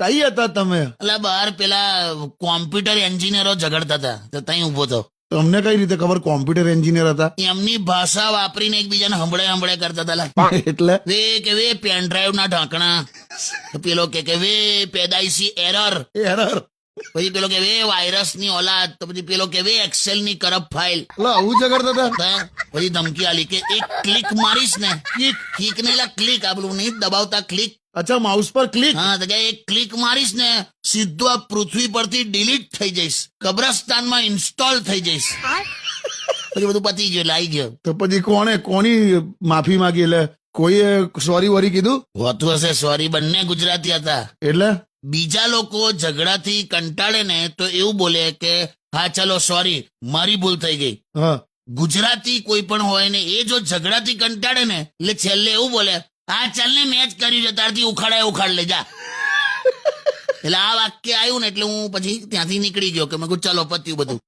કઈ હતા તમે? એટલે બહાર પેલા કોમ્પ્યુટર એન્જિનિયરો ઝઘડતા હતા તો ત્યાં ઉભો હતો. તમને કઈ રીતે ખબર કોમ્પ્યુટર એન્જિનિયર હતા? એમની ભાષા વાપરીને એકબીજાને હંભળે કરતા હતા લા. એટલે વે કે વે પેન ડ્રાઈવ ના ઢાંકણા, તો પેલો કે વે પેદાઈશી એરર, એરર. પછી પેલો કે વે વાયરસ ની ઓલાદ, તો પછી પેલો કે વે એક્સેલ ની કરપ્ટ ફાઇલ. એટલે આવું ઝઘડતા હતા? પછી ધમકી આલી કે એક ક્લિક મારીશ ને, ક્લિક નહીં લા ક્લિક, આ પેલું નહીં દબાવતા ક્લિક. અચ્છા, માઉસ પર ક્લિક. હા, તો કે એક ક્લિક મારીશ ને સીધું આ પૃથ્વી પરથી ડિલીટ થઈ જઈશ, કબ્રસ્તાનમાં ઇન્સ્ટોલ થઈ જઈશ. પછી બધું પતી ગયું, લાઈ ગયો. તો પછી કોની માફી માંગી? એટલે કોઈએ સોરી વોરી કીધું? હોતું હશે સોરી. બંને ગુજરાતી હતા. એટલે બીજા લોકો ઝઘડાથી કંટાળે ને તો એવું બોલે કે હા ચલો સોરી, મારી ભૂલ થઈ ગઈ. હા, ગુજરાતી કોઈ પણ હોય ને એ જો ઝઘડાથી કંટાળે ને એટલે છેલ્લે એવું બોલે, હા ચાલ ને મેચ કર્યું છે, તારથી ઉખાડ લે જા. એટલે આ વાક્ય આવ્યું ને એટલે હું પછી ત્યાંથી નીકળી ગયો કે મેં કહ્યું ચલો પત્યું બધું.